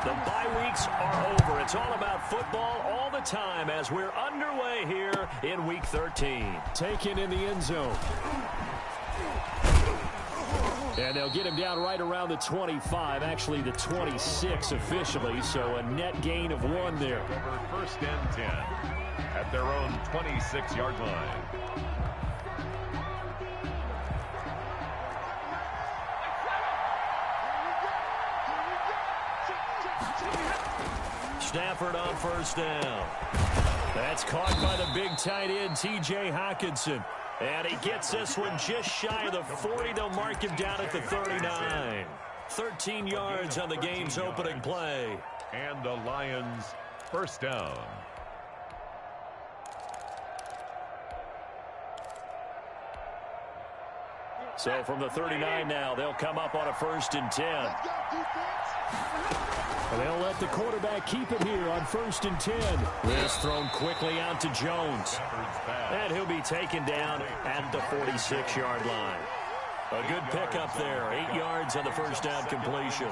The bye weeks are over. It's all about football all the time as we're underway here in Week 13. Taken in the end zone. And they'll get him down right around the 25, actually the 26 officially, so a net gain of 1 there. Over 1st and 10 at their own 26-yard line. Stafford on 1st down. That's caught by the big tight end, T.J. Hockenson. And he gets this one just shy of the 40. They'll mark him down at the 39. 13 yards on the game's opening play. And the Lions 1st down. So from the 39 now, they'll come up on a 1st and 10. And they'll let the quarterback keep it here on 1st and 10. This thrown quickly out to Jones. And he'll be taken down at the 46-yard line. A good pickup there. 8 yards on the 1st down completion.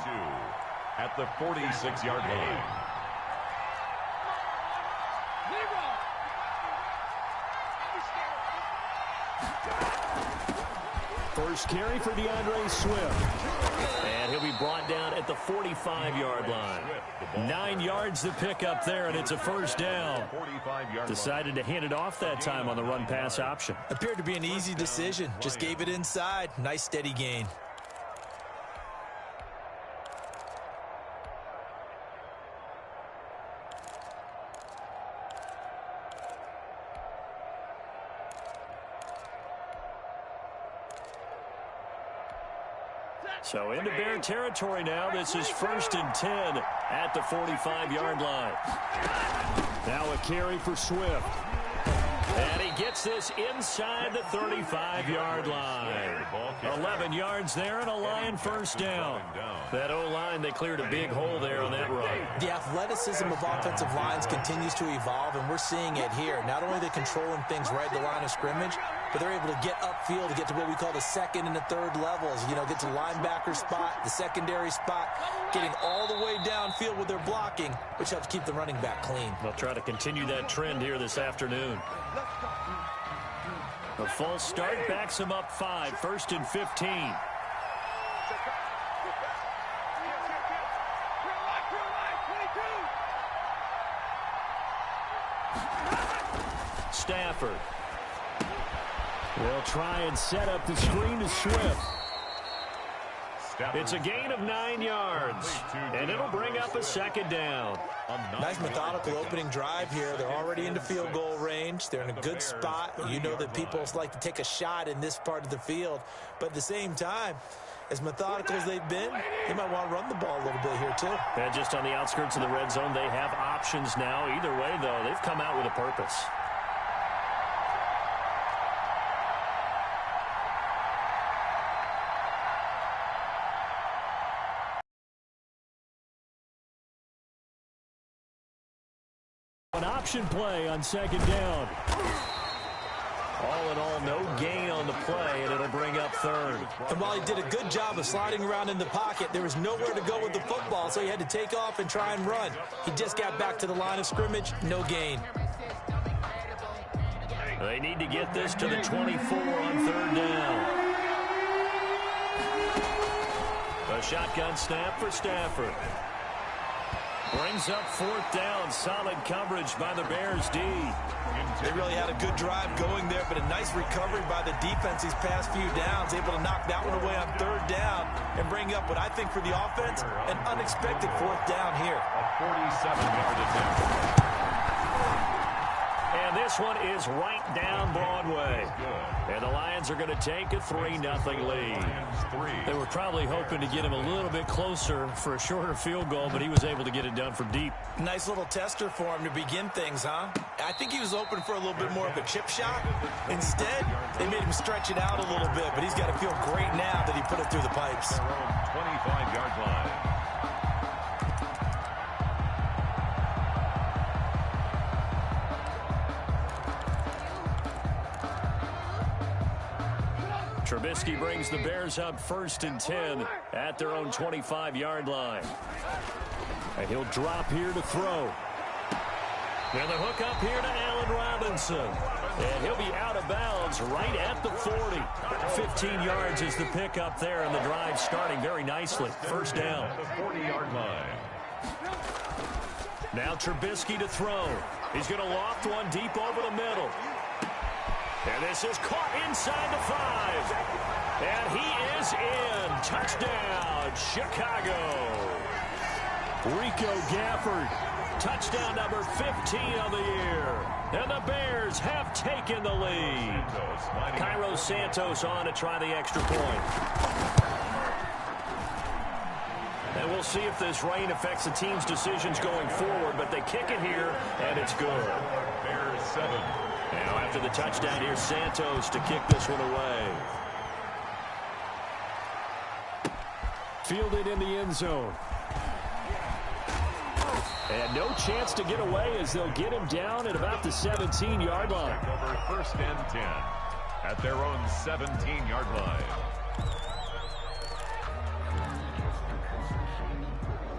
At the 46-yard line. First carry for DeAndre Swift. And he'll be brought down at the 45-yard line. 9 yards to pick up there, and it's a 1st down. Decided to hand it off that time on the run-pass option. Appeared to be an easy decision. Just gave it inside. Nice steady gain. So into Bear territory now. This is 1st and 10 at the 45-yard line. Now a carry for Swift. And he gets this inside the 35-yard line. 11 yards there and a Lion 1st down. That O-line, they cleared a big hole there on that run. The athleticism of offensive lines continues to evolve, and we're seeing it here. Not only are they controlling things right at the line of scrimmage, but they're able to get upfield to get to what we call the 2nd and the 3rd levels. You know, get to the linebacker spot, the secondary spot, getting all the way downfield with their blocking, which helps keep the running back clean. They'll try to continue that trend here this afternoon. A false start backs him up 5, 1st and 15. Stafford. They'll try and set up the screen to Swift. It's a gain of 9 yards, and it'll bring up a 2nd down. Nice methodical opening drive here. They're already into field goal range. They're in a good spot. You know that people like to take a shot in this part of the field, but at the same time, as methodical as they've been, they might want to run the ball a little bit here too. And just on the outskirts of the red zone, they have options now. Either way, though, they've come out with a purpose. An option play on 2nd down. All in all, no gain on the play, and it'll bring up 3rd. And while he did a good job of sliding around in the pocket, there was nowhere to go with the football, so he had to take off and try and run. He just got back to the line of scrimmage, no gain. They need to get this to the 24 on 3rd down. A shotgun snap for Stafford. Brings up 4th down. Solid coverage by the Bears D. They really had a good drive going there, but a nice recovery by the defense these past few downs, able to knock that one away on 3rd down and bring up what I think for the offense, an unexpected 4th down here. A 47-yard attempt. And this one is right down Broadway. And the Lions are going to take a 3-0 lead. They were probably hoping to get him a little bit closer for a shorter field goal, but he was able to get it done from deep. Nice little tester for him to begin things, huh? I think he was open for a little bit more of a chip shot. Instead, they made him stretch it out a little bit, but he's got to feel great now that he put it through the pipes. 25-yard line. Trubisky brings the Bears up 1st and 10 at their own 25-yard line. And he'll drop here to throw. And the hook up here to Allen Robinson. And he'll be out of bounds right at the 40. 15 yards is the pickup there, and the drive starting very nicely. First down. The 40-yard line. Now Trubisky to throw. He's going to loft one deep over the middle. And this is caught inside the 5. And he is in. Touchdown, Chicago. Rico Gafford. Touchdown number 15 of the year. And the Bears have taken the lead. Cairo Santos on to try the extra point. And we'll see if this rain affects the team's decisions going forward, but they kick it here, and it's good. Bears 7. Now after the touchdown, here's Santos to kick this one away. Fielded in the end zone. And no chance to get away as they'll get him down at about the 17-yard line. Over 1st and 10 at their own 17-yard line.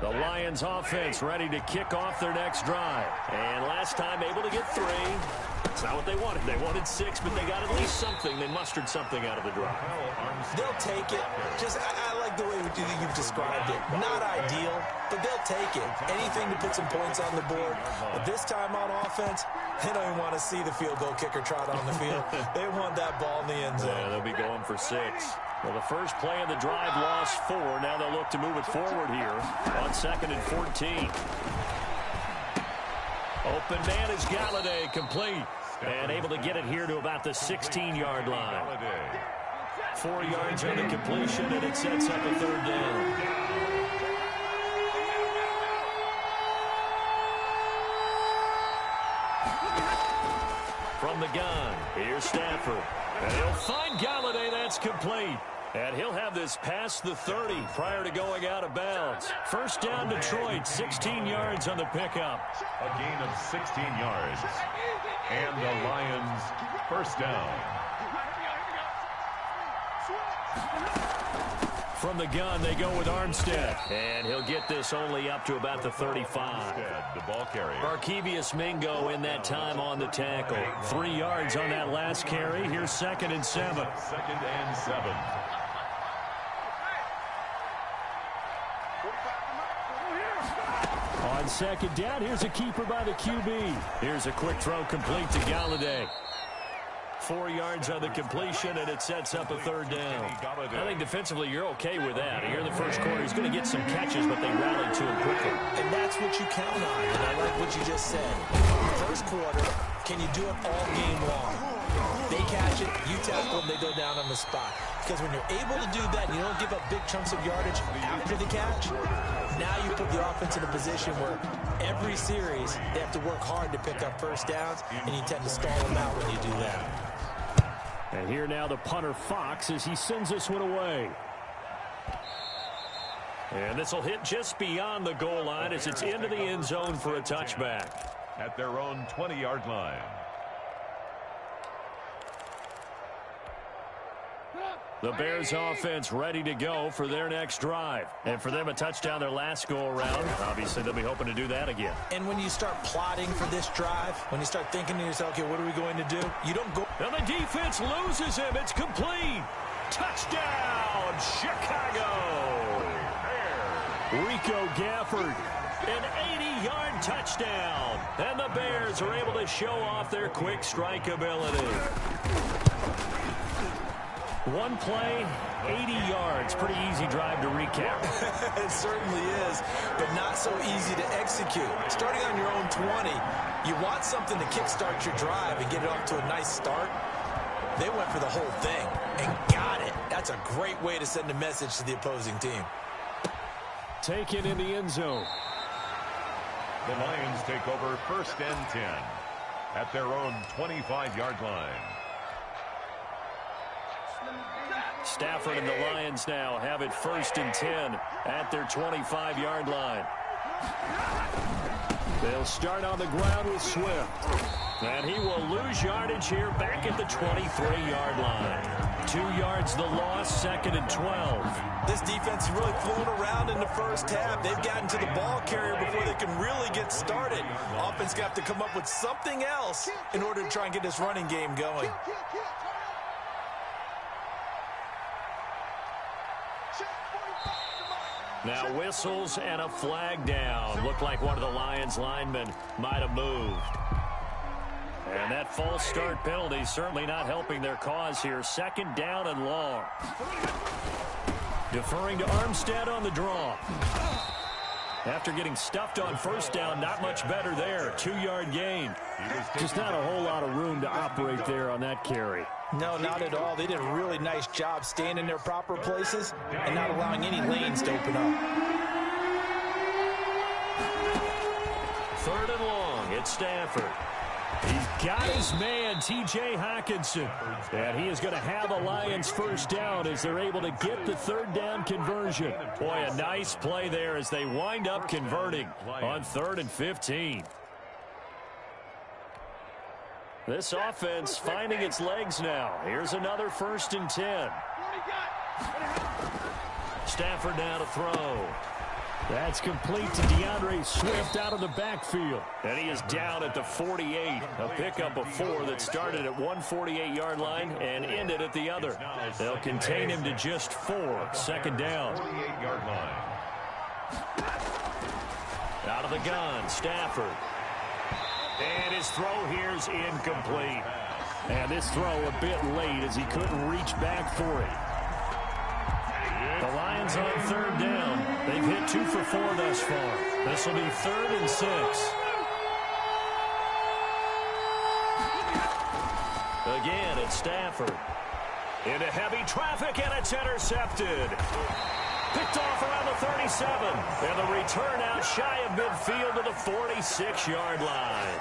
The Lions offense ready to kick off their next drive. And last time able to get 3. It's not what they wanted. They wanted 6, but they got at least something. They mustered something out of the drive. They'll take it. I like the way you've described it. Not ideal, but they'll take it. Anything to put some points on the board. But this time on offense, they don't even want to see the field goal kicker trot on the field. They want that ball in the end zone. Yeah, they'll be going for 6. Well, the first play of the drive lost 4. Now they'll look to move it forward here on 2nd and 14. Open man is Galladay, complete. And able to get it here to about the 16-yard line. 4 yards on the completion, and it sets up a 3rd down. From the gun, here's Stafford. And he'll find Galladay. That's complete. And he'll have this past the 30 prior to going out of bounds. First down, Detroit, 16 yards on the pickup. A gain of 16 yards. And the Lions first down. From the gun, they go with Armstead. And he'll get this only up to about the 35. The ball carrier. Arkevious Mingo in that time on the tackle. 3 yards on that last carry. Here's 2nd and 7. 2nd and 7. On 2nd down, here's a keeper by the QB. Here's a quick throw complete to Galladay. 4 yards on the completion, and it sets up a 3rd down. I think defensively you're okay with that. Here in the first quarter, he's going to get some catches, but they rallied to him quickly. And that's what you count on, and I like what you just said. First quarter, can you do it all game long? They catch it, you tackle them, they go down on the spot. Because when you're able to do that, and you don't give up big chunks of yardage after the catch, now you put the offense in a position where every series they have to work hard to pick up first downs, and you tend to stall them out when you do that. And here now the punter Fox as he sends this one away. And this will hit just beyond the goal line as it's into the end zone for a touchback. At their own 20-yard line. The Bears offense ready to go for their next drive. And for them, a touchdown their last go-around. Obviously, they'll be hoping to do that again. And when you start plotting for this drive, when you start thinking to yourself, okay, what are we going to do? You don't go. And the defense loses him. It's complete. Touchdown, Chicago. Rico Gafford. An 80-yard touchdown. And the Bears are able to show off their quick strike ability. One play, 80 yards. Pretty easy drive to recap. It certainly is, but not so easy to execute. Starting on your own 20, you want something to kickstart your drive and get it off to a nice start. They went for the whole thing and got it. That's a great way to send a message to the opposing team. Taken in the end zone. The Lions take over 1st and 10 at their own 25-yard line. Stafford and the Lions now have it 1st and 10 at their 25-yard line. They'll start on the ground with Swift. And he will lose yardage here back at the 23-yard line. 2 yards the loss, 2nd and 12. This defense is really flown around in the first half. They've gotten to the ball carrier before they can really get started. Offense got to come up with something else in order to try and get this running game going. Now whistles and a flag down. Looked like one of the Lions linemen might have moved. And that false start penalty certainly not helping their cause here. 2nd down and long. Deferring to Armstead on the draw. After getting stuffed on 1st down, not much better there. 2-yard gain. Just not a whole lot of room to operate there on that carry. No, not at all. They did a really nice job staying in their proper places and not allowing any lanes to open up. 3rd and long. It's Stafford. He's got his man, T.J. Hockenson. And he is going to have a Lions 1st down as they're able to get the 3rd down conversion. Boy, a nice play there as they wind up converting on 3rd and 15. This offense finding its legs now. Here's another 1st and 10. Stafford now to throw. That's complete to DeAndre Swift out of the backfield. And he is down at the 48. A pickup of 4 that started at one 48-yard line and ended at the other. They'll contain him to just 4. 2nd down. 48-yard line. Out of the gun, Stafford. And his throw here's incomplete. And this throw a bit late as he couldn't reach back for it. The Lions on 3rd down. They've hit 2 for 4 thus far. This will be 3rd and 6. Again, it's Stafford. Into heavy traffic, and it's intercepted. Picked off around the 37. And the return out shy of midfield to the 46-yard line.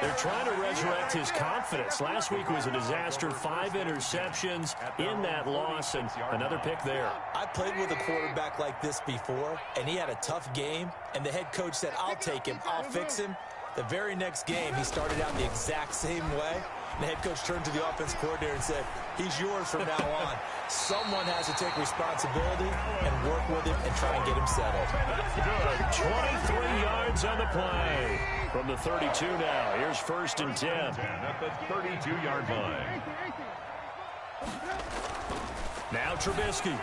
They're trying to resurrect his confidence. Last week was a disaster. 5 interceptions in that loss, and another pick there. I played with a quarterback like this before, and he had a tough game, and the head coach said, I'll take him, I'll fix him. The very next game, he started out the exact same way. And the head coach turned to the offense coordinator and said, he's yours from now on. Someone has to take responsibility and work with him and try and get him settled. 23 yards on the play. From the 32 now, here's 1st and 10. At the 32-yard line. Now Trubisky.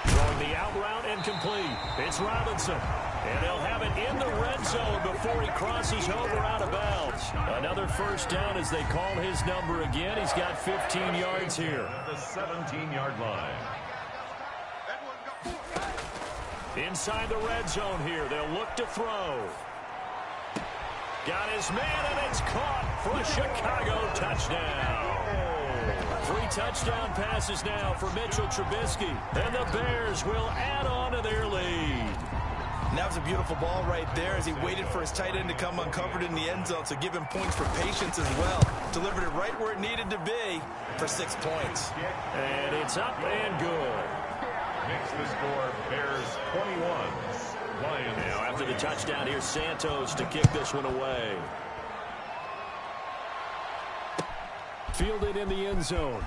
Throwing the out route and complete. It's Robinson. And they'll have it in the red zone before he crosses over out of bounds. Another 1st down as they call his number again. He's got 15 yards here. At the 17-yard line. Inside the red zone here. They'll look to throw. Got his man, and it's caught for a Chicago touchdown. 3 touchdown passes now for Mitchell Trubisky. And the Bears will add on to their lead. And that was a beautiful ball right there as he waited for his tight end to come uncovered in the end zone, so give him points for patience as well. Delivered it right where it needed to be for 6 points. And it's up and good. Makes the score Bears 21. Lions. Now after the touchdown, here's Santos to kick this one away. Fielded in the end zone.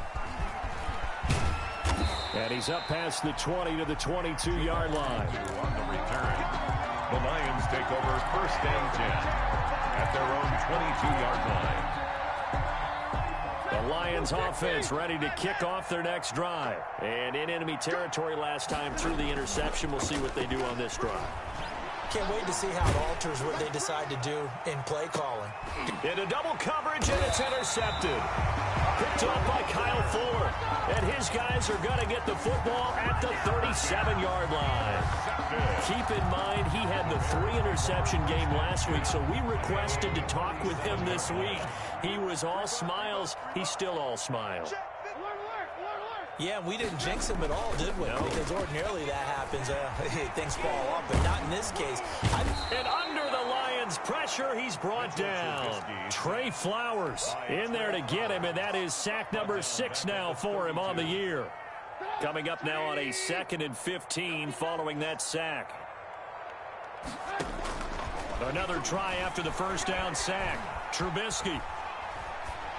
And he's up past the 20 to the 22-yard line. On the return. The Lions take over 1st and 10 at their own 22-yard line. The Lions offense ready to kick off their next drive. And in enemy territory last time through the interception. We'll see what they do on this drive. Can't wait to see how it alters what they decide to do in play calling. Into double coverage, and it's intercepted. Picked off by Kyle Fuller. And his guys are going to get the football at the 37-yard line. Keep in mind, he had the 3-interception game last week, so we requested to talk with him this week. He was all smiles. He's still all smiles. Yeah, we didn't jinx him at all, did we? No. Because ordinarily that happens. Things fall off, but not in this case. And under the Lions' pressure, he's brought down. Trey Flowers in there to get him, and that is sack number 6 now for him on the year. Coming up now on a 2nd and 15 following that sack. Another try after the first down sack. Trubisky.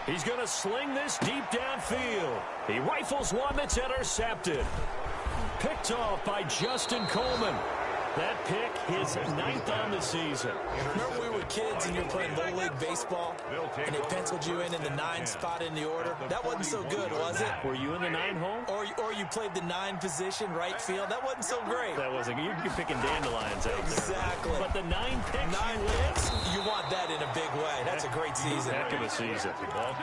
He's going to sling this deep downfield. He rifles one that's intercepted. Picked off by Justin Coleman. That pick, his 9th on the season. Remember we were kids and you were playing Little League Baseball, and they penciled you in the 9 spot in the order? That wasn't so good, was it? Were you in the 9 hole? Or you played the 9 position, right field? That wasn't so great. That wasn't. You're picking dandelions out there. Exactly. But the 9 picks. 9 picks, you want that in a big way. That's a great season. Heck of a season.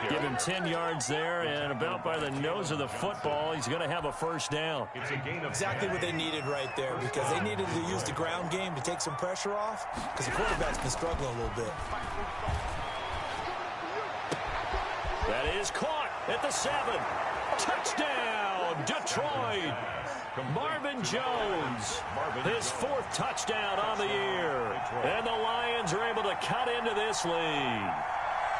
Give him 10 yards there, and about by the nose of the football, he's going to have a first down. It's a gain of exactly what they needed right there, because they needed to use the ground game to take some pressure off, because the quarterback's been struggling a little bit. That is caught at the 7. Touchdown, Detroit. Marvin Jones, his 4th touchdown on the year. And the Lions are able to cut into this lead.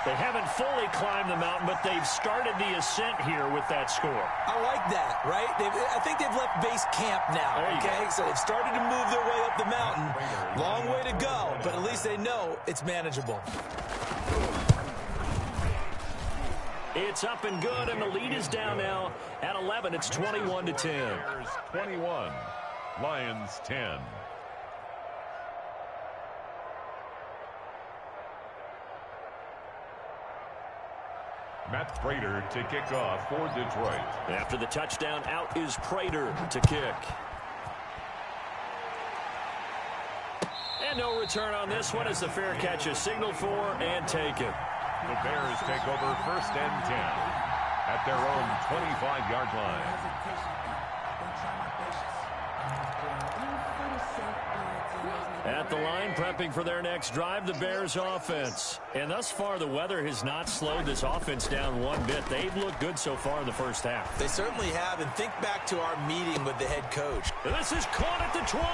They haven't fully climbed the mountain, but they've started the ascent here with that score. I like that, right? I think they've left base camp now, okay? So they've started to move their way up the mountain. Long way to go, but at least they know it's manageable. It's up and good, and the lead is down now at 11. It's 21-10. 21, Lions 10. Matt Prater to kick off for Detroit. After the touchdown, out is Prater to kick. And no return on this one as the fair catch is signaled for and taken. The Bears take over 1st and 10 at their own 25-yard line. At the line, prepping for their next drive, the Bears offense. And thus far, the weather has not slowed this offense down one bit. They've looked good so far in the first half. They certainly have, and think back to our meeting with the head coach. This is caught at the 20.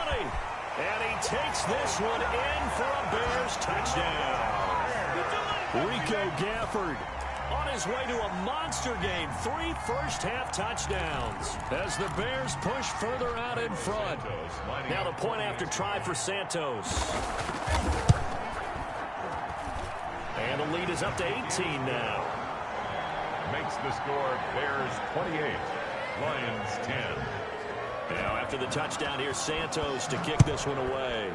And he takes this one in for a Bears touchdown. Rico Gafford on his way to a monster game. 3 first-half touchdowns as the Bears push further out in front. Now the point after try for Santos. And the lead is up to 18 now. Makes the score Bears 28, Lions 10. Now after the touchdown, here's Santos to kick this one away.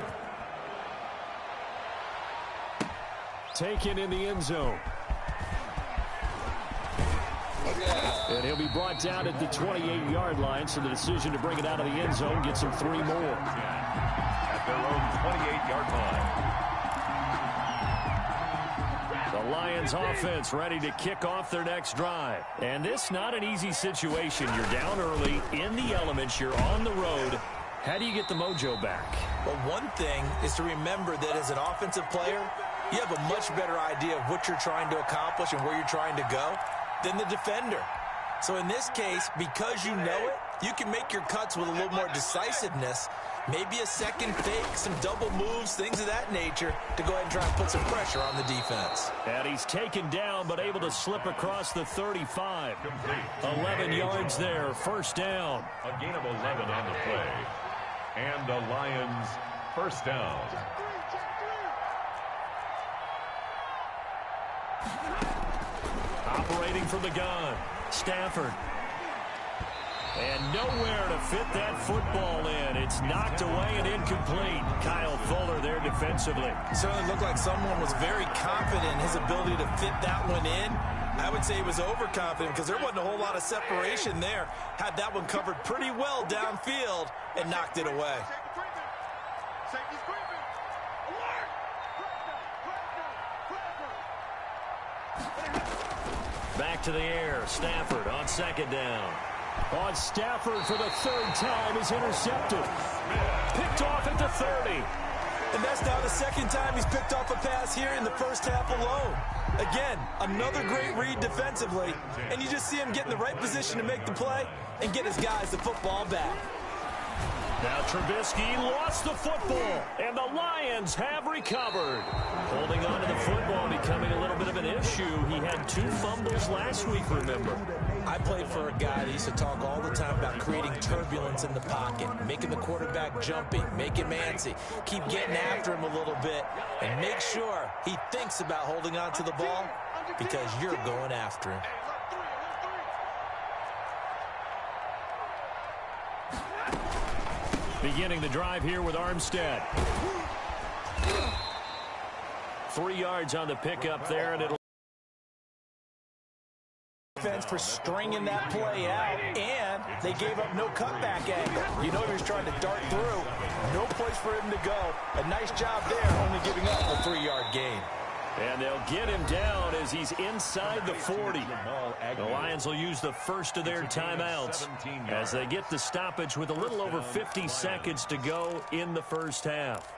Taken in the end zone. And he'll be brought down at the 28-yard line, so the decision to bring it out of the end zone gets him 3 more. At their own 28-yard line. The Lions offense ready to kick off their next drive. And this not an easy situation. You're down early, in the elements, you're on the road. How do you get the mojo back? Well, one thing is to remember that as an offensive player, you have a much better idea of what you're trying to accomplish and where you're trying to go than the defender. So in this case, because you know it, you can make your cuts with a little more decisiveness, maybe a second fake, some double moves, things of that nature, to go ahead and try and put some pressure on the defense. And he's taken down, but able to slip across the 35. 11 yards there, first down. A gain of 11 on the play. And the Lions first down. Operating from the gun, Stafford. And nowhere to fit that football in. It's knocked away and incomplete. Kyle Fuller there defensively. Certainly looked like someone was very confident in his ability to fit that one in. I would say he was overconfident because there wasn't a whole lot of separation there. Had that one covered pretty well downfield and knocked it away. Back to the air. Stafford on second down. On Stafford for the 3rd time is intercepted. Picked off at the 30. And that's now the 2nd time he's picked off a pass here in the first half alone. Again, another great read defensively. And you just see him get in the right position to make the play and get his guys the football back. Now Trubisky lost the football, and the Lions have recovered. Holding on to the football becoming a little bit of an issue. He had 2 fumbles last week, remember. I played for a guy that used to talk all the time about creating turbulence in the pocket, making the quarterback jumpy, make him antsy, keep getting after him a little bit, and make sure he thinks about holding on to the ball because you're going after him. Beginning the drive here with Armstead. 3 yards on the pickup there, and it'll Defense for stringing that play out, and they gave up no cutback angle. You know he was trying to dart through. No place for him to go. A nice job there, only giving up a 3-yard gain. And they'll get him down as he's inside the 40. The Lions will use the first of their timeouts as they get the stoppage with a little over 50 seconds to go in the first half.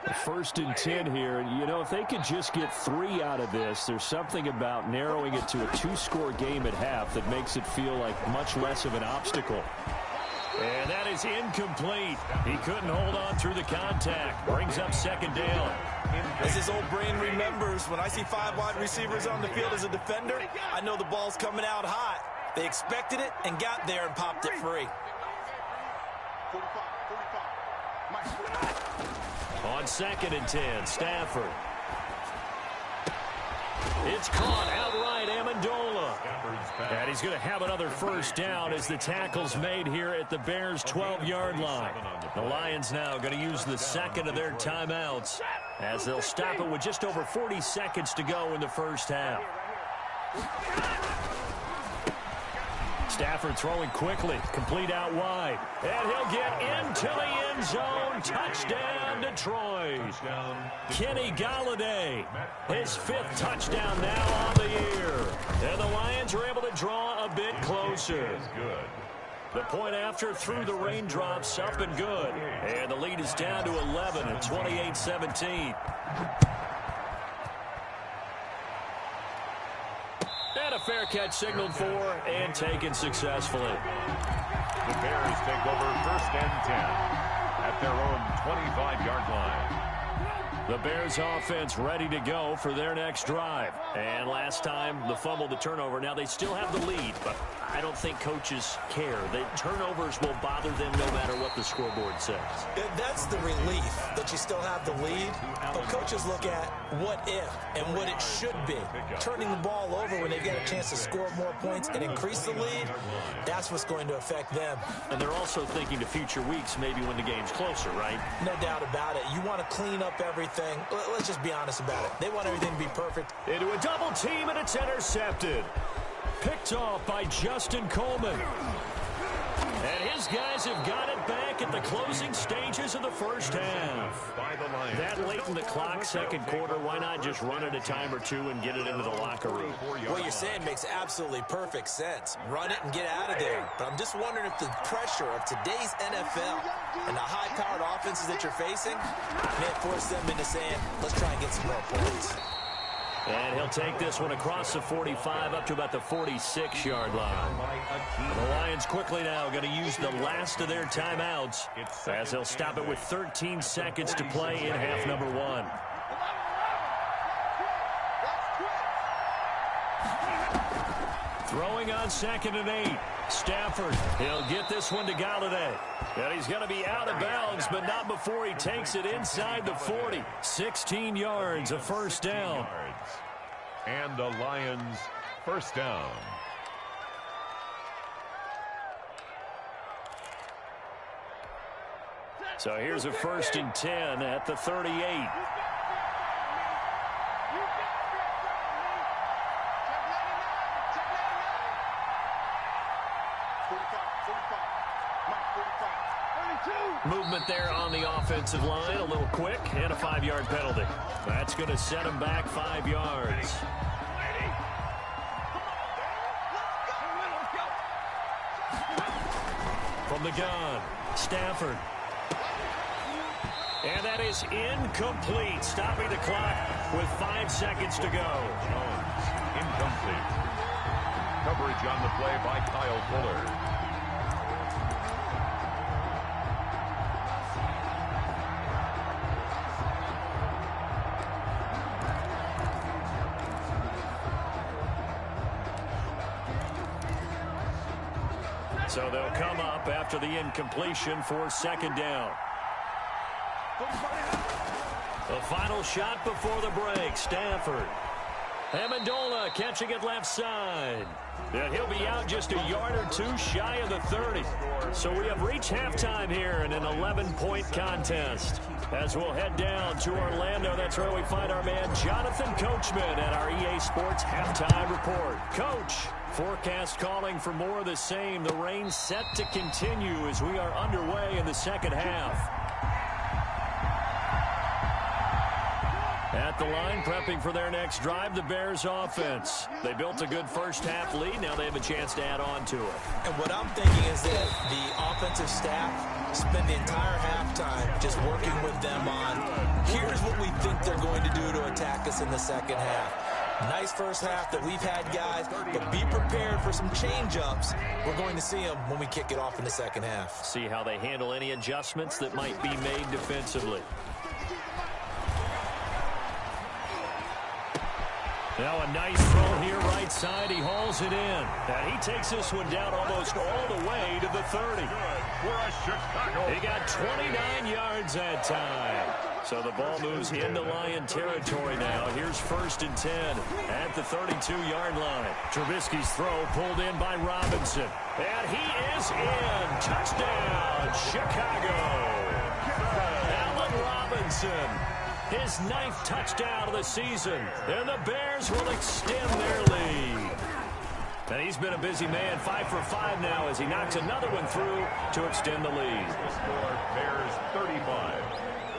1st and 10 here. You know, if they could just get 3 out of this, there's something about narrowing it to a 2-score game at half that makes it feel like much less of an obstacle. And that is incomplete. He couldn't hold on through the contact. Brings up 2nd down. As his old brain remembers, when I see 5 wide receivers on the field as a defender, I know the ball's coming out hot. They expected it and got there and popped it free. On 2nd and 10, Stafford. It's caught outright, Amendola. And he's going to have another first down as the tackle's made here at the Bears' 12-yard line. The Lions now going to use the second of their timeouts as they'll stop it with just over 40 seconds to go in the first half. Stafford throwing quickly, complete out wide. And he'll get into the end zone. Touchdown, Detroit. Kenny Golladay, his 5th touchdown now on the year. And the Lions are able to draw a bit closer. The point after through the raindrops, up and good. And the lead is down to 11 at 28-17. And a fair catch signaled for and taken successfully. The Bears take over 1st and 10 at their own 25-yard line. The Bears offense ready to go for their next drive. And last time, the fumble, the turnover. Now they still have the lead, but I don't think coaches care. The turnovers will bother them no matter what the scoreboard says. That's the relief that you still have the lead. But coaches look at what if and what it should be. Turning the ball over when they get a chance to score more points and increase the lead, that's what's going to affect them. And they're also thinking to future weeks, maybe when the game's closer, right? No doubt about it. You want to clean up everything. Let's just be honest about it. They want everything to be perfect. Into a double team, and it's intercepted. Picked off by Justin Coleman. And his guys have got it back at the closing stages of the first half. That late in the clock, second quarter, why not just run it a time or two and get it into the locker room? What you're saying makes absolutely perfect sense. Run it and get out of there. But I'm just wondering if the pressure of today's NFL and the high-powered offenses that you're facing may force them into saying, let's try and get some more points. And he'll take this one across the 45 up to about the 46-yard line. The Lions quickly now going to use the last of their timeouts as they'll stop it with 13 seconds to play in half number 1. Throwing on 2nd and 8. Stafford, he'll get this one to Golladay. And he's going to be out of bounds, but not before he takes it inside the 40. 16 yards, a first down. And the Lions first down. So here's a 1st and 10 at the 38. Movement there on the offensive line, a little quick, and a 5-yard penalty. That's going to set him back 5 yards. From the gun, Stafford. And that is incomplete, stopping the clock with 5 seconds to go. Jones, incomplete. Coverage on the play by Kyle Fuller. So they'll come up after the incompletion for second down. The final shot before the break, Stafford. Amendola catching it left side. And he'll be out just a yard or two shy of the 30. So we have reached halftime here in an 11-point contest. As we'll head down to Orlando, that's where we find our man Jonathan Coachman at our EA Sports Halftime Report. Coach, forecast calling for more of the same. The rain set to continue as we are underway in the second half. At the line, prepping for their next drive, the Bears offense. They built a good first-half lead. Now they have a chance to add on to it. And what I'm thinking is that the offensive staff spent the entire halftime just working with them on, here's what we think they're going to do to attack us in the second half. Nice first half that we've had, guys, but be prepared for some change-ups. We're going to see them when we kick it off in the second half. See how they handle any adjustments that might be made defensively. Now a nice throw here right side. He hauls it in. And he takes this one down almost all the way to the 30. He got 29 yards that time. So the ball moves into Lion territory now. Here's 1st and 10 at the 32-yard line. Trubisky's throw pulled in by Robinson. And he is in. Touchdown, Chicago. Allen Robinson. His 9th touchdown of the season. And the Bears will extend their lead. And he's been a busy man, 5 for 5 now as he knocks another one through to extend the lead. Bears 35,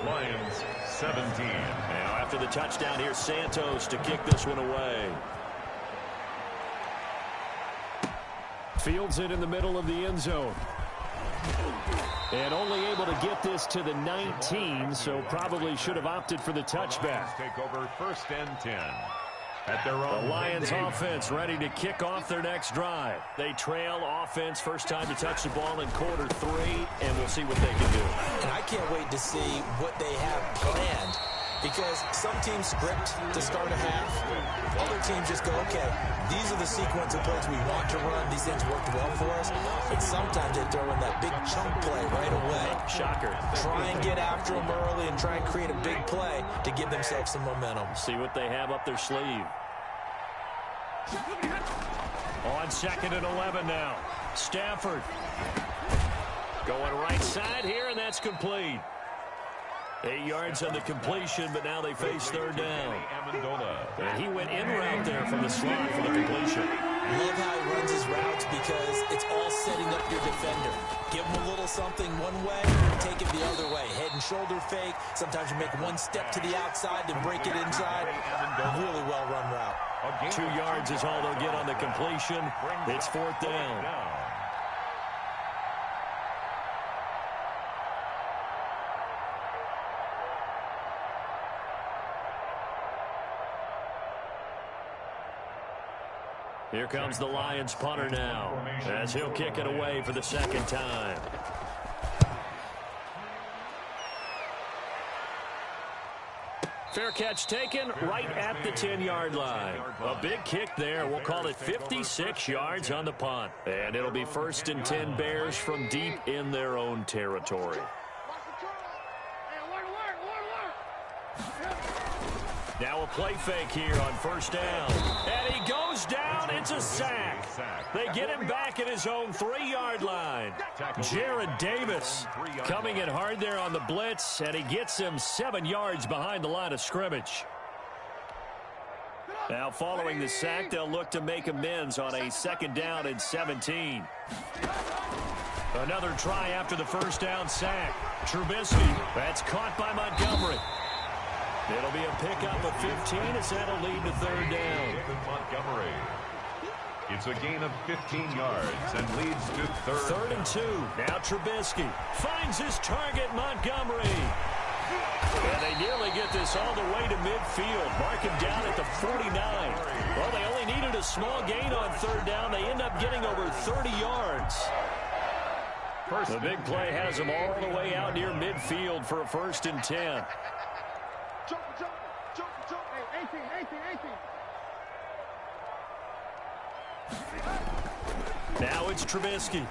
Lions 17. Now after the touchdown, here's Santos to kick this one away. Fields it in the middle of the end zone. And only able to get this to the 19, so probably should have opted for the touchback. Take over 1st and 10. At their own. The Lions offense ready to kick off their next drive. They trail offense, first time to touch the ball in quarter 3, and we'll see what they can do. And I can't wait to see what they have planned, because some teams script to start a half. Other teams just go, okay, these are the sequence of plays we want to run. These things worked well for us. And sometimes they throw in that big chunk play right away. Shocker. Try and get after them early and try and create a big play to give themselves some momentum. See what they have up their sleeve. On 2nd and 11 now. Stafford. Going right side here, and that's complete. 8 yards on the completion, but now they face 3rd down. And he went in route there from the slot for the completion. Love how he runs his routes because it's all setting up your defender. Give him a little something one way, take it the other way. Head and shoulder fake. Sometimes you make one step to the outside, then break it inside. Really well-run route. 2 yards is all they'll get on the completion. It's 4th down. Here comes the Lions punter now, as he'll kick it away for the 2nd time. Fair catch taken right at the 10-yard line. A big kick there. We'll call it 56 yards on the punt. And it'll be 1st and 10 Bears from deep in their own territory. Now a play fake here on 1st down. And he goes down. It's a sack. They get him back at his own 3-yard line. Jared Davis coming in hard there on the blitz, and he gets him 7 yards behind the line of scrimmage. Now following the sack, they'll look to make amends on a 2nd down and 17. Another try after the 1st down sack. Trubisky, that's caught by Montgomery. It'll be a pickup of 15 as that'll lead to 3rd down. Montgomery. It's a gain of 15 yards and leads to 3rd and 2. Now Trubisky finds his target, Montgomery. And they nearly get this all the way to midfield. Mark him down at the 49. Well, they only needed a small gain on 3rd down. They end up getting over 30 yards. The big play has them all the way out near midfield for a 1st and 10. Now it's Trubisky.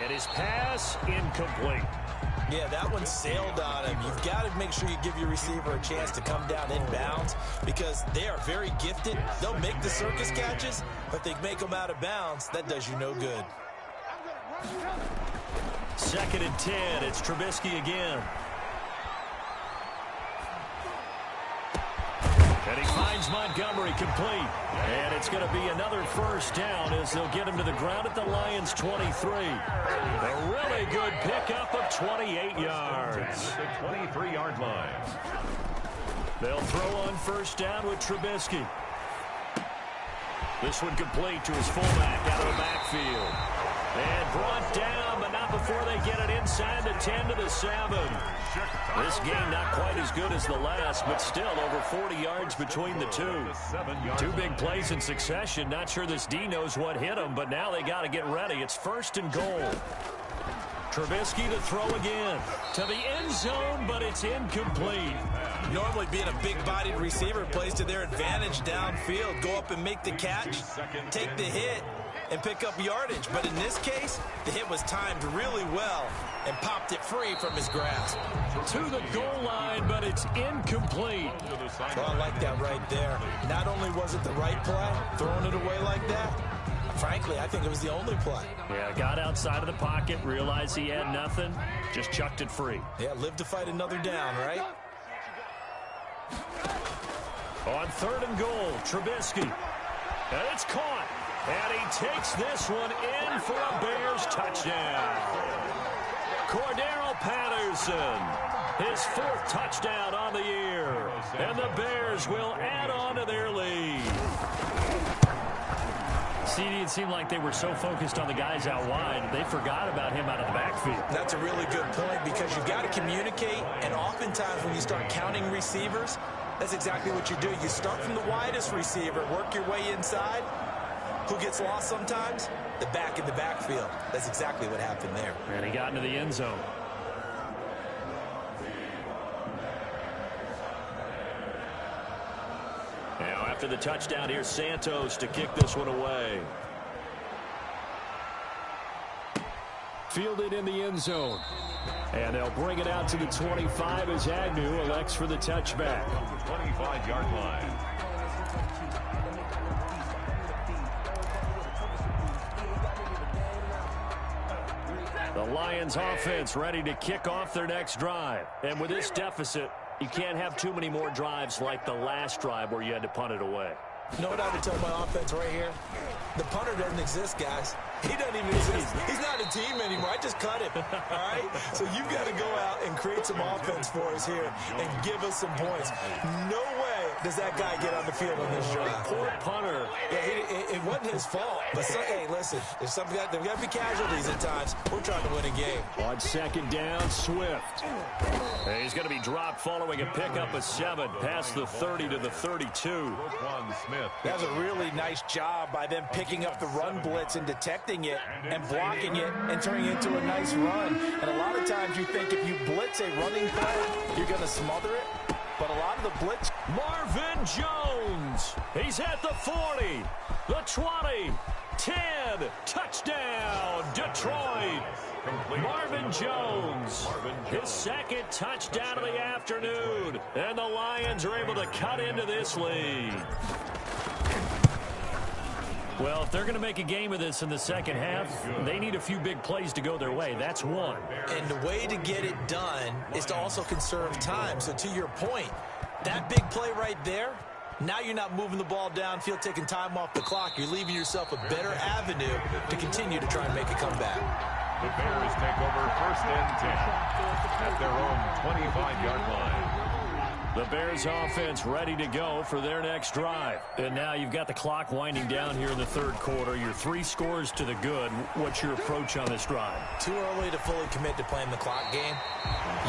And his pass incomplete. Yeah, that one sailed on him. You've got to make sure you give your receiver a chance to come down inbounds because they are very gifted. They'll make the circus catches, but they make them out of bounds. That does you no good. 2nd and 10. It's Trubisky again. And he finds Montgomery complete. And it's going to be another first down as they'll get him to the ground at the Lions' 23. A really good pickup of 28 yards. The 23-yard line. They'll throw on first down with Trubisky. This one complete to his fullback out of the backfield. And brought down, but not before they get it inside the 10 to the 7. This game not quite as good as the last, but still over 40 yards between the two. 2 big plays in succession. Not sure this D knows what hit him, but now they got to get ready. It's 1st and goal. Trubisky to throw again to the end zone, but it's incomplete. Normally being a big-bodied receiver plays to their advantage downfield. Go up and make the catch, take the hit, and pick up yardage. But in this case, the hit was timed really well and popped it free from his grasp. To the goal line, but it's incomplete. Well, I like that right there. Not only was it the right play, throwing it away like that, frankly, I think it was the only play. Yeah, got outside of the pocket, realized he had nothing, just chucked it free. Yeah, live to fight another down, right? On 3rd and goal, Trubisky. And it's caught. And he takes this one in for a Bears touchdown. Cordero Patterson, his 4th touchdown on the year. And the Bears will add on to their lead. CD, it seemed like they were so focused on the guys out wide, they forgot about him out of the backfield. That's a really good point because you've got to communicate, and oftentimes when you start counting receivers, that's exactly what you do. You start from the widest receiver, work your way inside. Who gets lost sometimes? The back in the backfield. That's exactly what happened there. And he got into the end zone. Now after the touchdown, here's Santos to kick this one away. Fielded in the end zone. And they'll bring it out to the 25 as Agnew elects for the touchback. 25-yard line. The Lions offense ready to kick off their next drive. And with this deficit, you can't have too many more drives like the last drive where you had to punt it away. You know what I would tell my offense right here? The punter doesn't exist, guys. He doesn't even exist. He's not a team anymore. I just cut him, all right? So you've got to go out and create some offense for us here and give us some points. No way does that guy get on the field on this drive. Poor punter. Yeah, it wasn't his fault. But, hey, listen, there's got to be casualties at times. We're trying to win a game. On 2nd down, Swift. And he's going to be dropped following a pickup of 7 past the 30 to the 32. That was a really nice job by them picking up the run blitz and detecting it and blocking it and turning it into a nice run. And a lot of times you think if you blitz a running play, you're going to smother it. But a lot of the blitz. Marvin Jones. He's at the 40, the 20, 10. Touchdown, Detroit. Marvin Jones, his 2nd touchdown of the afternoon. And the Lions are able to cut into this lead. Well, if they're going to make a game of this in the second half, they need a few big plays to go their way. That's one. And the way to get it done is to also conserve time. So to your point, that big play right there, now you're not moving the ball downfield, taking time off the clock. You're leaving yourself a better avenue to continue to try and make a comeback. The Bears take over 1st and 10 at their own 25-yard line. The Bears offense ready to go for their next drive. And now you've got the clock winding down here in the 3rd quarter. You're 3 scores to the good. What's your approach on this drive? Too early to fully commit to playing the clock game.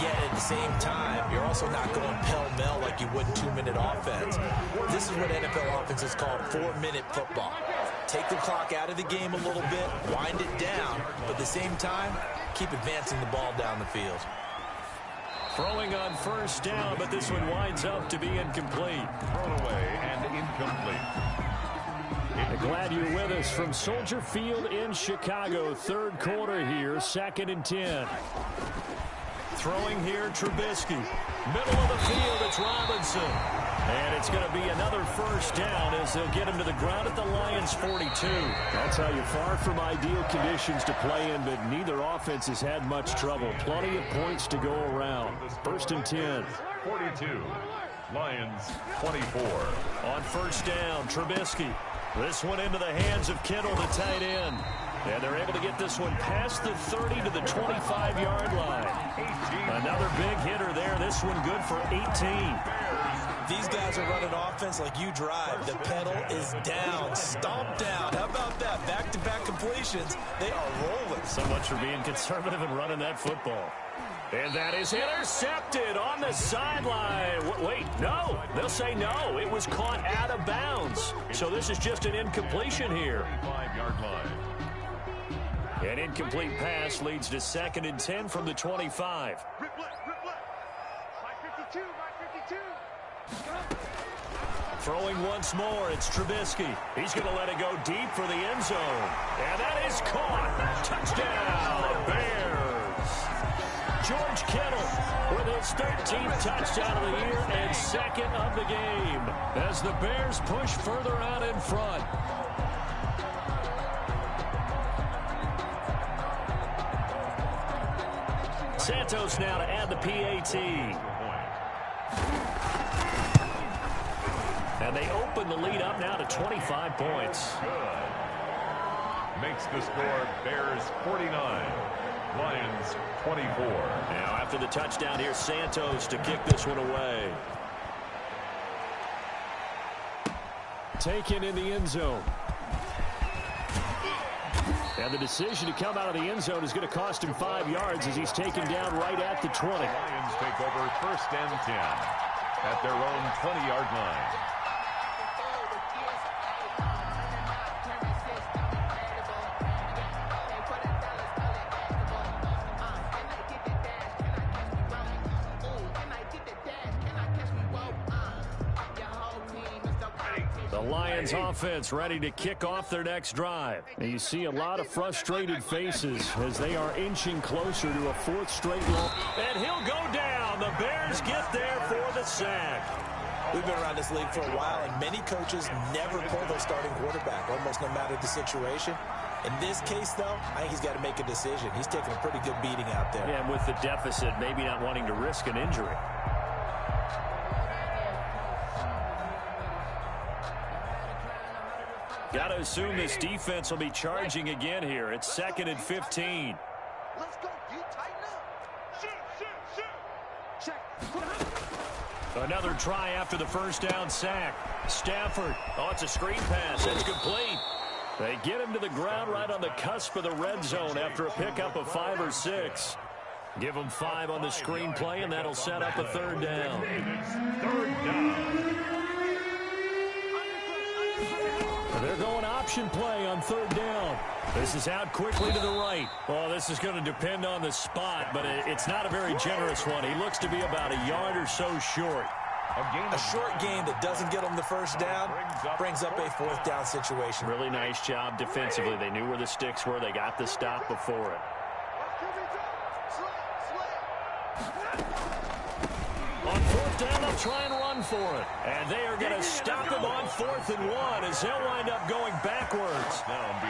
Yet at the same time, you're also not going pell-mell like you would in 2-minute offense. This is what NFL offense is called 4-minute football. Take the clock out of the game a little bit, wind it down, but at the same time, keep advancing the ball down the field. Throwing on first down, but this one winds up to be incomplete. Thrown away and incomplete. Glad you're with us from Soldier Field in Chicago. Third quarter here, 2nd and 10. Throwing here, Trubisky. Middle of the field, it's Robinson. And it's going to be another first down as they'll get him to the ground at the Lions' 42. That's how you're far from ideal conditions to play in, but neither offense has had much trouble. Plenty of points to go around. 1st and 10. 42. Lions 24. On first down, Trubisky. This one into the hands of Kittle, the tight end. And they're able to get this one past the 30 to the 25-yard line. Another big hitter there. This one good for 18. These guys are running offense like you drive. The pedal is down, stomped down. How about that? Back-to-back completions. They are rolling. So much for being conservative and running that football. And that is intercepted on the sideline. Wait, no. They'll say no. It was caught out of bounds. So this is just an incompletion here. 25-yard line. An incomplete pass leads to 2nd and 10 from the 25. Throwing once more, it's Trubisky. He's going to let it go deep for the end zone. And that is caught. Touchdown, Bears. George Kittle with his 13th touchdown of the year and 2nd of the game as the Bears push further out in front. Santos now to add the PAT. And they open the lead up now to 25 points. Good. Makes the score Bears 49. Lions 24. Now after the touchdown here, Santos to kick this one away. Taken in the end zone. And the decision to come out of the end zone is going to cost him 5 yards as he's taken down right at the 20. Lions take over 1st and 10 at their own 20-yard line. Lions offense ready to kick off their next drive. And you see a lot of frustrated faces as they are inching closer to a 4th straight long. And he'll go down. The Bears get there for the sack. We've been around this league for a while, and many coaches never pull their starting quarterback, almost no matter the situation. In this case, though, I think he's got to make a decision. He's taking a pretty good beating out there. Yeah, and with the deficit, maybe not wanting to risk an injury. Got to assume this defense will be charging again here. It's 2nd and 15. Let's go. You tighten up. Shoot. Check. Another try after the first down sack. Stafford. Oh, it's a screen pass. It's complete. They get him to the ground right on the cusp of the red zone after a pickup of 5 or 6. Give them 5 on the screen play, and that'll set up a 3rd down. 3rd down. They're going option play on 3rd down. This is out quickly to the right. Well, this is going to depend on the spot, but it's not a very generous one. He looks to be about a yard or so short. A short game that doesn't get them the first down brings up a 4th down situation. Really nice job defensively. They knew where the sticks were. They got the stop before it. On 4th down, they'll try and run for it. And they are going to stop him on 4th and 1 as they'll wind up going backwards.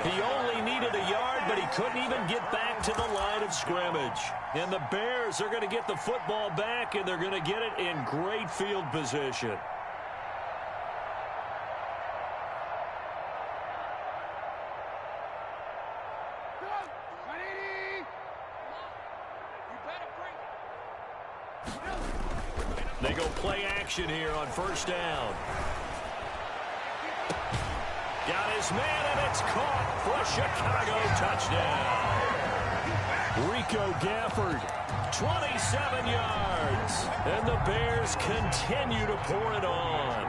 He only needed a yard, but he couldn't even get back to the line of scrimmage. And the Bears are going to get the football back, and they're going to get it in great field position. They go play action here on 1st down. Got his man, and it's caught for a Chicago touchdown. Rico Gafford, 27 yards. And the Bears continue to pour it on.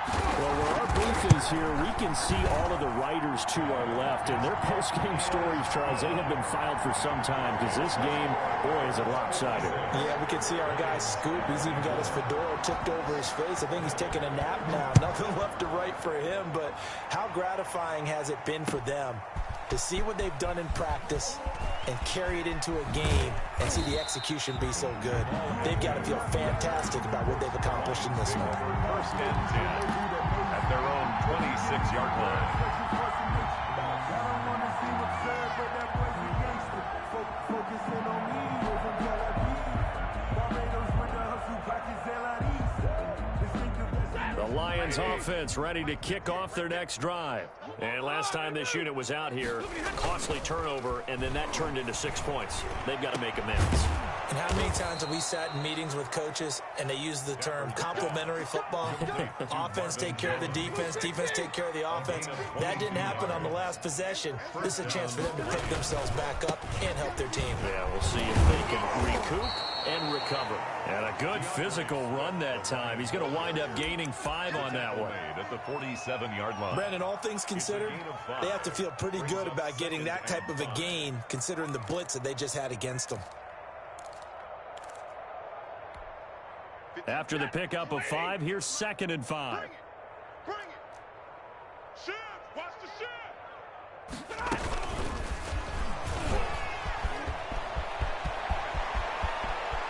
Well, where our booth is here, we can see all of the writers to our left, and their post-game stories, Charles, they have been filed for some time because this game, boy, is it lopsided. Yeah, we can see our guy Scoop. He's even got his fedora tipped over his face. I think he's taking a nap now. Nothing left to write for him, but how gratifying has it been for them to see what they've done in practice and carry it into a game and see the execution be so good. They've got to feel fantastic about what they've accomplished in this one. First and 10 at their own 26-yard line. The Lions offense ready to kick off their next drive. And last time this unit was out here, costly turnover, and then that turned into 6 points. They've got to make amends. And how many times have we sat in meetings with coaches and they use the term complementary football? Offense take care of the defense, defense take care of the offense. That didn't happen on the last possession. This is a chance for them to pick themselves back up and help their team. Yeah, we'll see if they can recoup and recover. And a good physical run that time. He's going to wind up gaining 5 on that one. At the 47-yard line. Brandon, all things considered, they have to feel pretty good about getting that type of a gain considering the blitz that they just had against them. After the pickup of 5, here's 2nd and 5. Bring it. Shift. Watch the shift.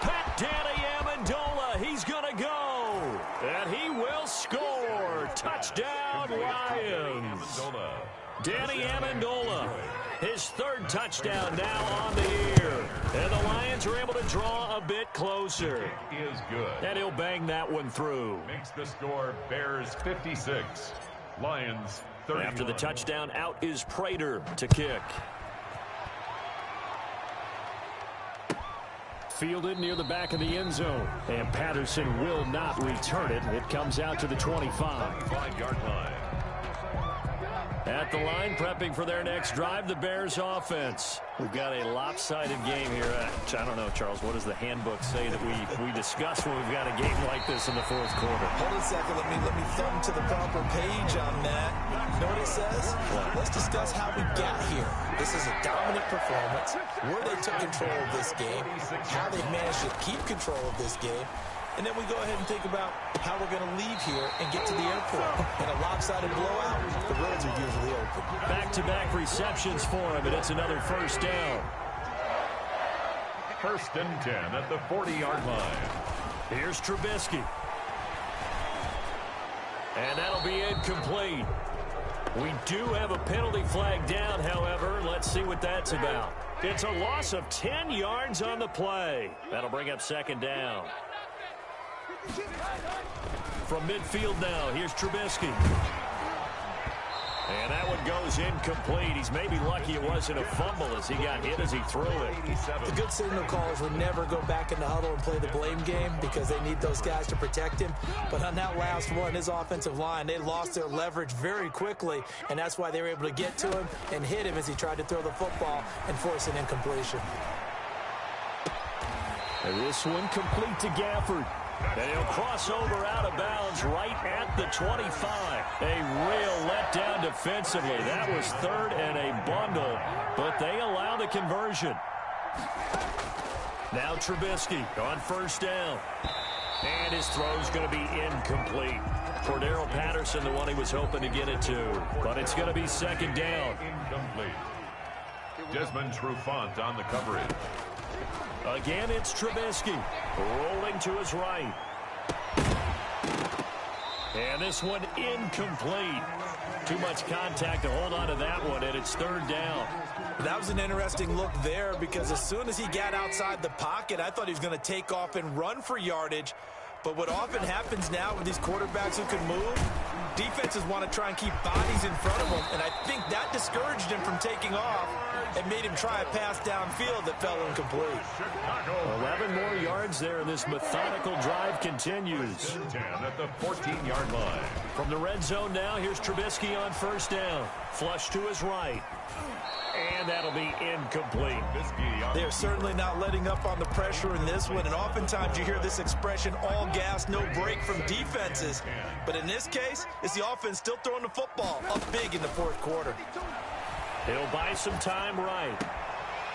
Pat Danny Amendola, he's going to go. And he will score. Touchdown, Lions. Danny Amendola, his 3rd touchdown now on the year. And the Lions are able to draw a bit closer. Is good. And he'll bang that one through. Makes the score Bears 56. Lions 31. After the touchdown, out is Prater to kick. Fielded near the back of the end zone. And Patterson will not return it. It comes out to the 25. 25-yard line. At the line, prepping for their next drive, the Bears offense. We've got a lopsided game here. I don't know, Charles, what does the handbook say that we discuss when we've got a game like this in the 4th quarter? Hold a second. Let me thumb to the proper page on that. You know what it says? Let's discuss how we got here. This is a dominant performance, where they took control of this game, how they've managed to keep control of this game, and then we go ahead and think about how we're going to leave here and get to the airport. In a lopsided blowout, the roads are usually open. Back-to-back receptions for him, and it's another 1st down. 1st and 10 at the 40-yard line. Here's Trubisky. And that'll be incomplete. We do have a penalty flag down, however. Let's see what that's about. It's a loss of 10 yards on the play. That'll bring up 2nd down. From midfield now, here's Trubisky. And that one goes incomplete. He's maybe lucky it wasn't a fumble as he got hit as he threw it. The good signal callers would never go back in the huddle and play the blame game because they need those guys to protect him. But on that last one, his offensive line, they lost their leverage very quickly, and that's why they were able to get to him and hit him as he tried to throw the football and force an incompletion. And this one complete to Gafford. And he'll cross over out of bounds right at the 25. A real letdown defensively. That was 3rd and a bundle, but they allow the conversion. Now Trubisky on 1st down. And his throw's going to be incomplete. Cordero Patterson, the one he was hoping to get it to. But it's going to be 2nd down. Incomplete. Desmond Trufant on the coverage. Again, it's Trubisky rolling to his right. And this one incomplete. Too much contact to hold on to that one, and it's 3rd down. That was an interesting look there because as soon as he got outside the pocket, I thought he was going to take off and run for yardage. But what often happens now with these quarterbacks who can move, defenses want to try and keep bodies in front of them, and I think that discouraged him from taking off and made him try a pass downfield that fell incomplete. 11 more yards yards there, and this methodical drive continues. 10 at the 14-yard line. From the red zone now, here's Trubisky on first down. Flush to his right. And that'll be incomplete. They're certainly not letting up on the pressure in this one, and oftentimes you hear this expression, all gas, no break from defenses. But in this case, it's the offense still throwing the football up big in the fourth quarter. He'll buy some time right.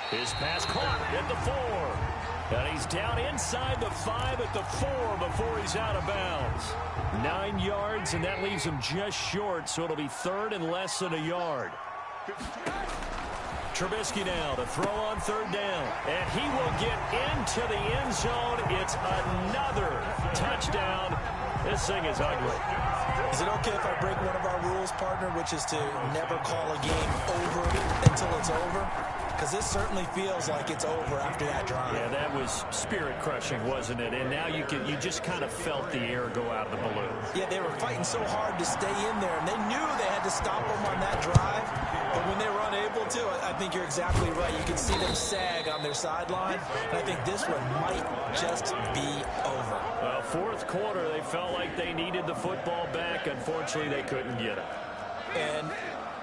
His pass caught at the 4. And he's down inside the 5 at the 4 before he's out of bounds. 9 yards, and that leaves him just short, so it'll be third and less than a yard. Trubisky now to throw on third down, and he will get into the end zone. It's another touchdown. This thing is ugly. Is it okay if I break one of our rules, partner, which is to never call a game over until it's over? Because this certainly feels like it's over after that drive. Yeah, that was spirit-crushing, wasn't it? And now you just kind of felt the air go out of the balloon. Yeah, they were fighting so hard to stay in there, and they knew they had to stop them on that drive. But when they were unable to, I think you're exactly right. You can see them sag on their sideline, and I think this one might just be over. Well, fourth quarter, they felt like they needed the football back. Unfortunately, they couldn't get it. And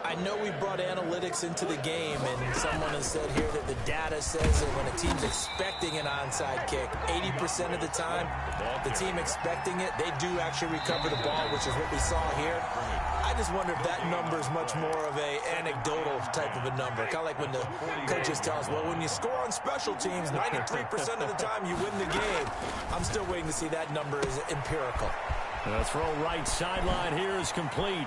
I know we brought analytics into the game, and someone has said here that the data says that when a team's expecting an onside kick, 80% of the time, the team expecting it, they do actually recover the ball, which is what we saw here. I just wonder if that number is much more of a anecdotal type of a number. Kind of like when the coaches tell us, well, when you score on special teams, 93% of the time you win the game. I'm still waiting to see that number is empirical. The throw right sideline here is complete.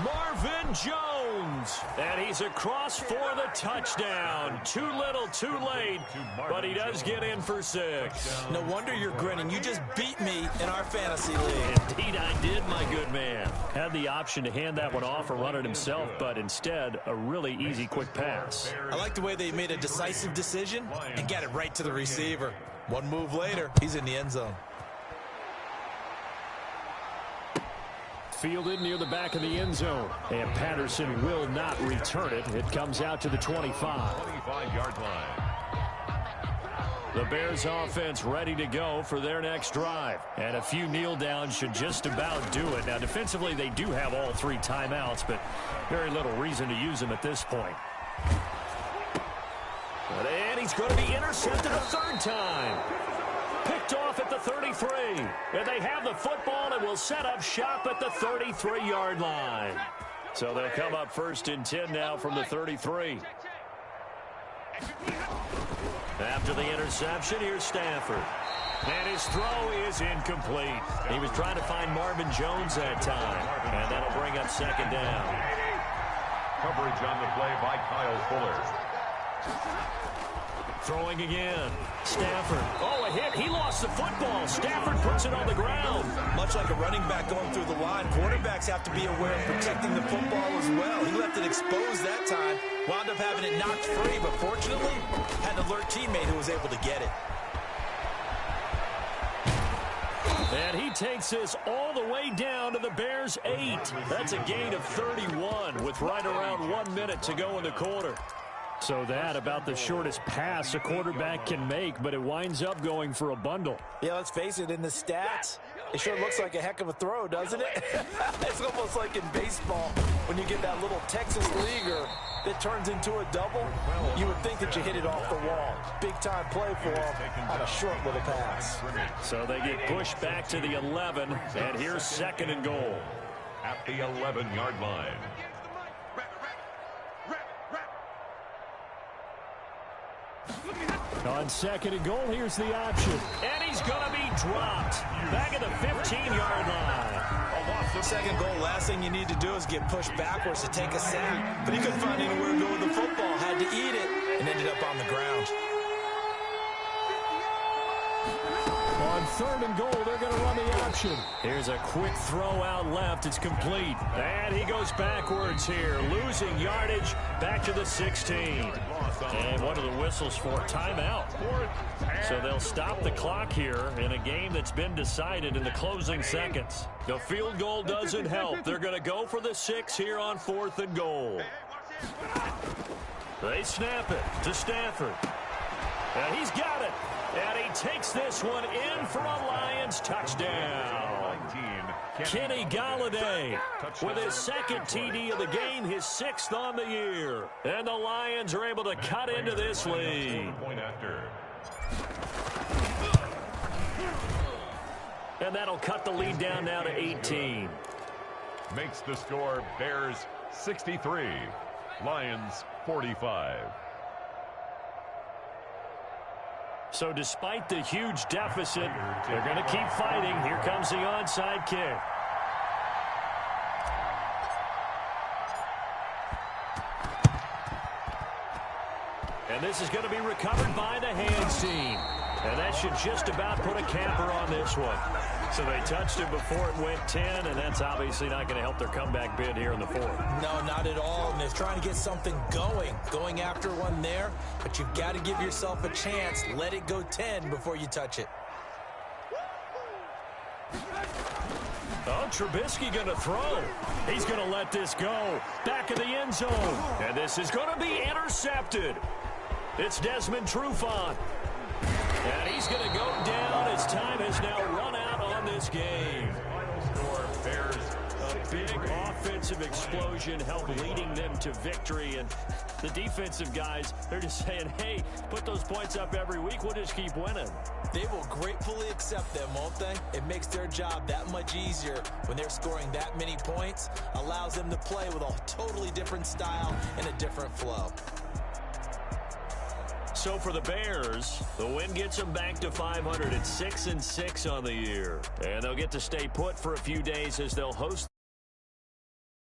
Marvin Jones, and he's across for the touchdown. Too little, too late, but he does get in for 6. No wonder you're grinning. You just beat me in our fantasy league. Indeed I did, my good man. Had the option to hand that one off or run it himself, but instead, a really easy, quick pass. I like the way they made a decisive decision and got it right to the receiver. One move later, he's in the end zone. Fielded near the back of the end zone, and Patterson will not return it. It comes out to the 25. 25-yard line. The Bears offense ready to go for their next drive. And a few kneel downs should just about do it. Now, defensively, they do have all 3 timeouts, but very little reason to use them at this point. And he's going to be intercepted a 3rd time. Picked off at the 33. And they have the football and will set up shop at the 33-yard line. So they'll come up 1st and 10 now from the 33. After the interception, here's Stafford. And his throw is incomplete. He was trying to find Marvin Jones that time. And that'll bring up 2nd down. Coverage on the play by Kyle Fuller. Throwing again. Stafford. Oh, a hit. He lost the football. Stafford puts it on the ground. Much like a running back going through the line, quarterbacks have to be aware of protecting the football as well. He left it exposed that time. Wound up having it knocked free, but fortunately, had an alert teammate who was able to get it. And he takes this all the way down to the Bears' 8. That's a gain of 31 with right around 1 minute to go in the quarter. So that about the shortest pass a quarterback can make, but it winds up going for a bundle. Yeah, let's face it, in the stats, it sure looks like a heck of a throw, doesn't it? It's almost like in baseball when you get that little Texas leaguer that turns into a double. You would think that you hit it off the wall. Big-time play for him on a short little pass. So they get pushed back to the 11, and here's 2nd and goal. At the 11-yard line. On 2nd and goal, here's the option. And he's going to be dropped. Back at the 15-yard line. 2nd goal, last thing you need to do is get pushed backwards to take a sack. But he couldn't find anywhere to go with the football. Had to eat it and ended up on the ground. On 3rd and goal, they're going to run the option. Here's a quick throw out left. It's complete. And he goes backwards here, losing yardage back to the 16. And what are the whistles for? Timeout. So they'll stop the clock here in a game that's been decided in the closing seconds. The field goal doesn't help. They're going to go for the 6 here on 4th and goal. They snap it to Stafford. And he's got it. And he takes this one in for a Lions touchdown. 19, Kenny Galladay with his second TD of the game, his 6th on the year. And the Lions are able to cut into this lead. Point after. And that'll cut the lead down now to 18. Makes the score Bears 63, Lions 45. So despite the huge deficit, they're going to keep fighting. Here comes the onside kick. And this is going to be recovered by the hands team. And that should just about put a capper on this one. So they touched it before it went 10, and that's obviously not going to help their comeback bid here in the 4th. No, not at all. And they're trying to get something going after one there. But you've got to give yourself a chance. Let it go 10 before you touch it. Oh, Trubisky going to throw. He's going to let this go. Back of the end zone. And this is going to be intercepted. It's Desmond Trufant. And he's going to go down as time has now run out on this game. Final score Bears. A big offensive explosion helped leading them to victory. And the defensive guys, they're just saying, hey, put those points up every week. We'll just keep winning. They will gratefully accept them, won't they? It makes their job that much easier when they're scoring that many points. Allows them to play with a totally different style and a different flow. So for the Bears, the win gets them back to 500 at 6-6 on the year. And they'll get to stay put for a few days as they'll host